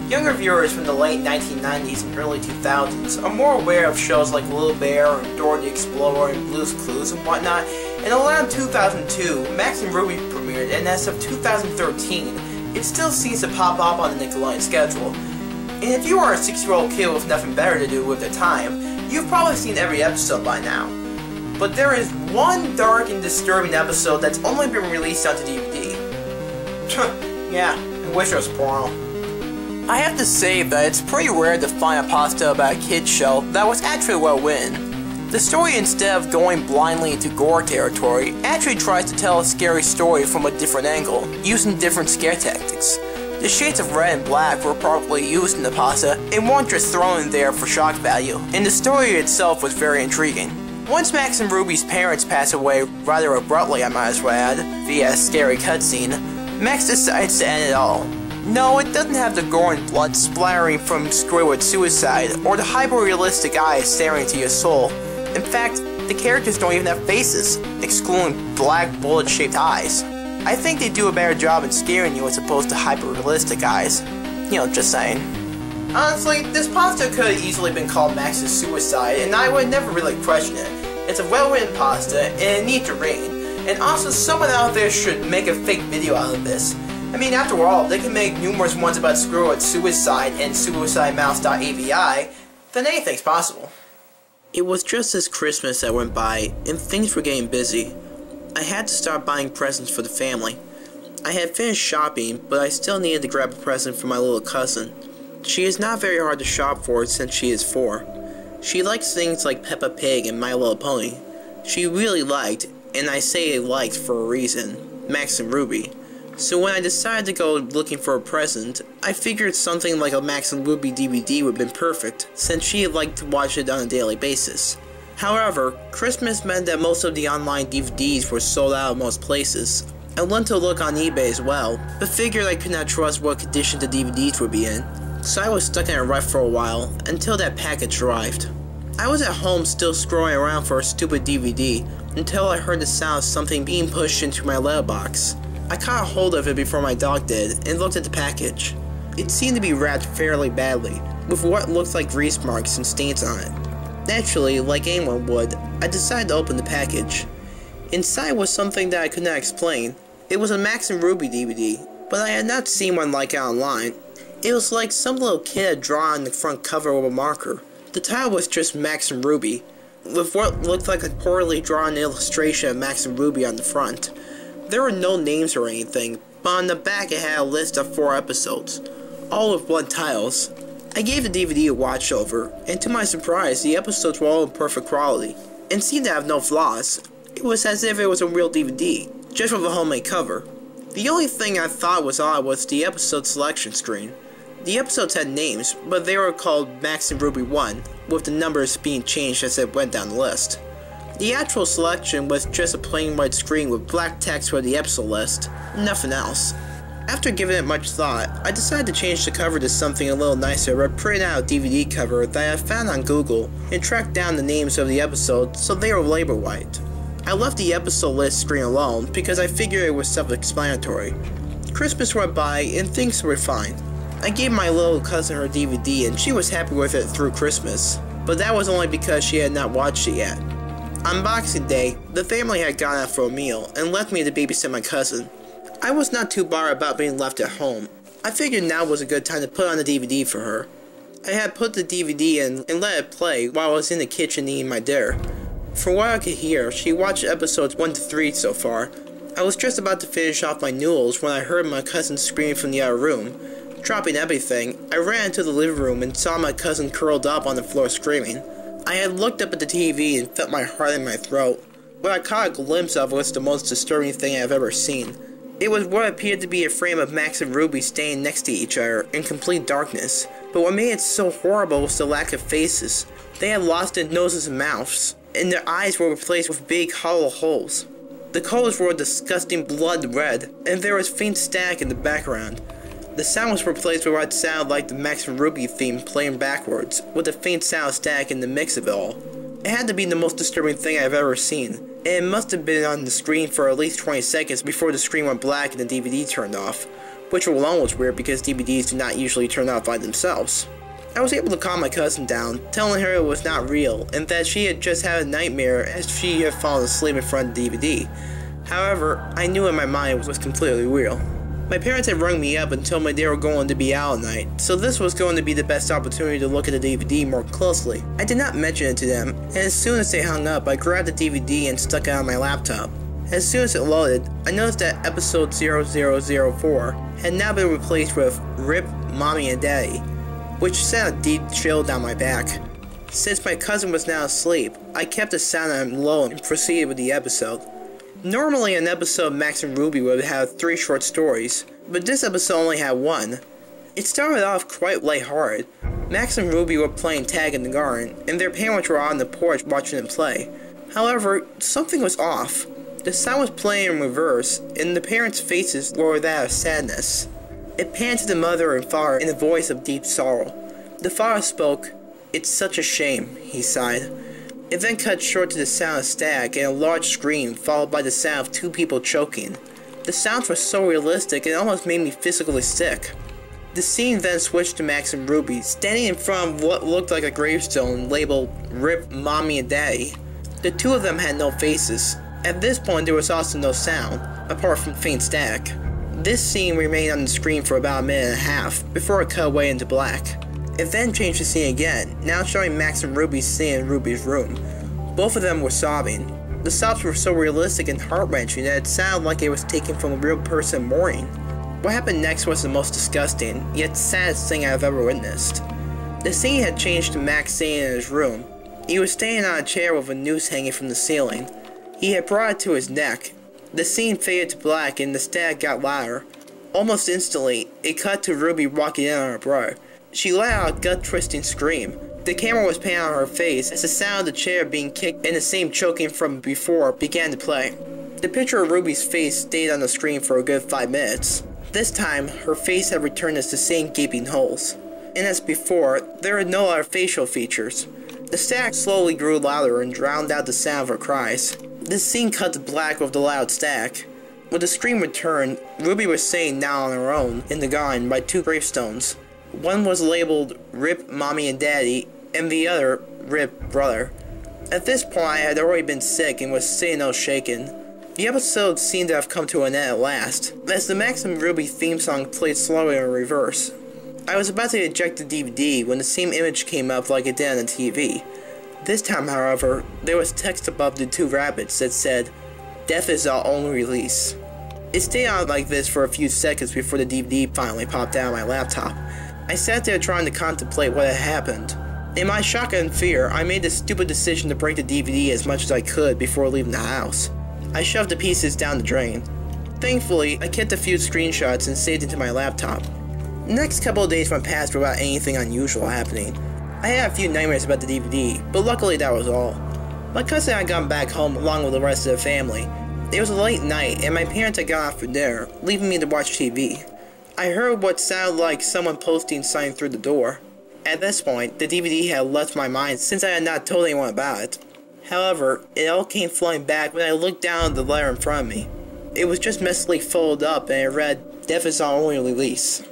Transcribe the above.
Younger viewers from the late 1990s and early 2000s are more aware of shows like Little Bear and Dora the Explorer and Blue's Clues and whatnot, and around 2002, Max and Ruby premiered, and as of 2013, it still seems to pop up on the Nickelodeon schedule. And if you are a 6-year-old kid with nothing better to do with their time, you've probably seen every episode by now. But there is one dark and disturbing episode that's only been released onto DVD. Yeah, I wish it was porno. I have to say that it's pretty rare to find a pasta about a kid's show that was actually well written. The story, instead of going blindly into gore territory, actually tries to tell a scary story from a different angle, using different scare tactics. The shades of red and black were properly used in the pasta and weren't just thrown in there for shock value, and the story itself was very intriguing. Once Max and Ruby's parents pass away rather abruptly, I might as well add, via a scary cutscene, Max decides to end it all. No, it doesn't have the gore and blood splattering from Squidward suicide, or the hyper-realistic eyes staring into your soul. In fact, the characters don't even have faces, excluding black bullet-shaped eyes. I think they do a better job in scaring you as opposed to hyper-realistic eyes. You know, just saying. Honestly, this pasta could have easily been called Max's Suicide, and I would never really question it. It's a well-written pasta, and it needs to rain. And also, someone out there should make a fake video out of this. I mean, after all, they can make numerous ones about Squidward's suicide and suicidemouse.avi, then anything's possible. It was just this Christmas that went by, and things were getting busy. I had to start buying presents for the family. I had finished shopping, but I still needed to grab a present for my little cousin. She is not very hard to shop for since she is 4. She likes things like Peppa Pig and My Little Pony. She really liked, and I say liked for a reason, Max and Ruby. So when I decided to go looking for a present, I figured something like a Max and Ruby DVD would have been perfect, since she liked to watch it on a daily basis. However, Christmas meant that most of the online DVDs were sold out of most places. I went to look on eBay as well, but figured I could not trust what condition the DVDs would be in, so I was stuck in a rut for a while, until that package arrived. I was at home still scrolling around for a stupid DVD, until I heard the sound of something being pushed into my letterbox. I caught a hold of it before my dog did, and looked at the package. It seemed to be wrapped fairly badly, with what looked like grease marks and stains on it. Naturally, like anyone would, I decided to open the package. Inside was something that I could not explain. It was a Max and Ruby DVD, but I had not seen one like it online. It was like some little kid had drawn on the front cover with a marker. The title was just Max and Ruby, with what looked like a poorly drawn illustration of Max and Ruby on the front. There were no names or anything, but on the back it had a list of 4 episodes, all with blood titles. I gave the DVD a watch over, and to my surprise, the episodes were all in perfect quality, and seemed to have no flaws. It was as if it was a real DVD, just with a homemade cover. The only thing I thought was odd was the episode selection screen. The episodes had names, but they were called Max and Ruby 1, with the numbers being changed as it went down the list. The actual selection was just a plain white screen with black text for the episode list, nothing else. After giving it much thought, I decided to change the cover to something a little nicer by printing out a DVD cover that I found on Google and tracked down the names of the episodes so they were labeled white. I left the episode list screen alone because I figured it was self-explanatory. Christmas went by and things were fine. I gave my little cousin her DVD and she was happy with it through Christmas, but that was only because she had not watched it yet. On Boxing Day, the family had gone out for a meal and left me to babysit my cousin. I was not too bothered about being left at home. I figured now was a good time to put on the DVD for her. I had put the DVD in and let it play while I was in the kitchen eating my dinner. From what I could hear, she watched episodes 1 to 3 so far. I was just about to finish off my noodles when I heard my cousin screaming from the other room. Dropping everything, I ran into the living room and saw my cousin curled up on the floor screaming. I had looked up at the TV and felt my heart in my throat. What I caught a glimpse of was the most disturbing thing I have ever seen. It was what appeared to be a frame of Max and Ruby standing next to each other in complete darkness, but what made it so horrible was the lack of faces. They had lost their noses and mouths, and their eyes were replaced with big hollow holes. The colors were a disgusting blood red, and there was faint static in the background. The sound was replaced with what sounded like the Max and Ruby theme playing backwards, with a faint sound of static in the mix of it all. It had to be the most disturbing thing I've ever seen, and it must have been on the screen for at least 20 seconds before the screen went black and the DVD turned off. which alone was weird because DVDs do not usually turn off by themselves. I was able to calm my cousin down, telling her it was not real and that she had just had a nightmare as she had fallen asleep in front of the DVD. However, I knew in my mind it was completely real. My parents had rung me up and told me they were going to be out at night, so this was going to be the best opportunity to look at the DVD more closely. I did not mention it to them, and as soon as they hung up, I grabbed the DVD and stuck it on my laptop. As soon as it loaded, I noticed that episode 0004 had now been replaced with RIP Mommy and Daddy, which sent a deep chill down my back. Since my cousin was now asleep, I kept the sound on him low and proceeded with the episode. Normally an episode Max and Ruby would have 3 short stories, but this episode only had 1. It started off quite lighthearted. Max and Ruby were playing tag in the garden, and their parents were on the porch watching them play. However, something was off. The sound was playing in reverse, and the parents' faces were that of sadness. It panned to the mother and father in a voice of deep sorrow. The father spoke, "It's such a shame," he sighed. It then cut short to the sound of static and a large scream, followed by the sound of 2 people choking. The sounds were so realistic it almost made me physically sick. The scene then switched to Max and Ruby, standing in front of what looked like a gravestone labeled RIP Mommy and Daddy. The 2 of them had no faces. At this point there was also no sound, apart from faint static. This scene remained on the screen for about a minute and a half, before it cut away into black. It then changed the scene again, now showing Max and Ruby sitting in Ruby's room. Both of them were sobbing. The sobs were so realistic and heart-wrenching that it sounded like it was taken from a real person mourning. What happened next was the most disgusting, yet saddest thing I've ever witnessed. The scene had changed to Max sitting in his room. He was standing on a chair with a noose hanging from the ceiling. He had brought it to his neck. The scene faded to black and the static got louder. Almost instantly, it cut to Ruby walking in on her brother. She let out a gut-twisting scream. The camera was panning on her face as the sound of the chair being kicked and the same choking from before began to play. The picture of Ruby's face stayed on the screen for a good 5 minutes. This time, her face had returned as the same gaping holes. And as before, there were no other facial features. The static slowly grew louder and drowned out the sound of her cries. This scene cut to black with the loud static. When the scream returned, Ruby was sitting now on her own in the garden by 2 gravestones. One was labeled RIP Mommy and Daddy, and the other RIP Brother. At this point I had already been sick and was sitting all shaken. The episode seemed to have come to an end at last, as the Max and Ruby theme song played slowly in reverse. I was about to eject the DVD when the same image came up like it did on the TV. This time, however, there was text above the 2 rabbits that said, "Death is our only release." It stayed on like this for a few seconds before the DVD finally popped out of my laptop. I sat there trying to contemplate what had happened. In my shock and fear, I made the stupid decision to break the DVD as much as I could before leaving the house. I shoved the pieces down the drain. Thankfully, I kept a few screenshots and saved it to my laptop. The next couple of days went past without anything unusual happening. I had a few nightmares about the DVD, but luckily that was all. My cousin had gone back home along with the rest of the family. It was a late night and my parents had gone out for dinner, leaving me to watch TV. I heard what sounded like someone posting something through the door. At this point, the DVD had left my mind since I had not told anyone about it. However, it all came flowing back when I looked down at the letter in front of me. It was just messily folded up and it read, "Death is our only release."